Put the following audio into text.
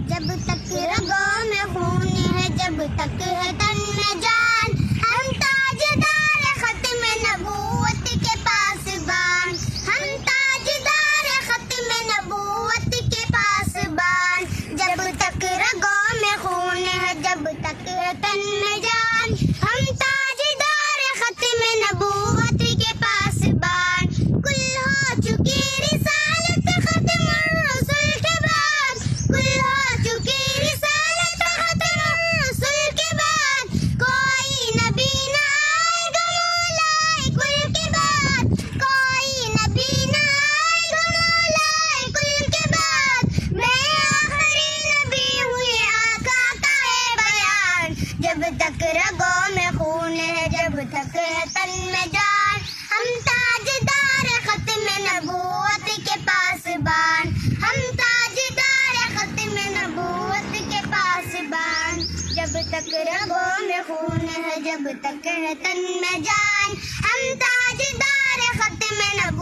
جب تک رگوں میں خون ہے، جب تک ہے تن میں جان، ہم تاجدار ختم نبوت کے پاسبان، ہم تاجدار ختم نبوت کے پاسبان، جب تک رگوں میں خون ہے، جب تک ہے تن میں جان، ہم تاجدار ختم نبوت کے پاسبان، کل ہو چکی رسالت ختم الرسل کے بعد، کل ہو چکی رسالت ختم الرسل کے بعد، کوئی نبی نہ آئے گا مولائے کل کے بعد، کوئی نبی نہ آئے گا مولائے کل کے بعد، میں آخری نبی ہوئی آقا کا ہے بیان، جب تک رگوں میں خون ہے، جب تک ہے تن میں جان، ہم تاجدار ختم نبوت کے پاسبان، ہم تاجدار ختم نبوت کے پاسبان، جب تک رگوں میں خون ہے، جب تک ہے تن میں جان، ہم تاجدار ختم نبوت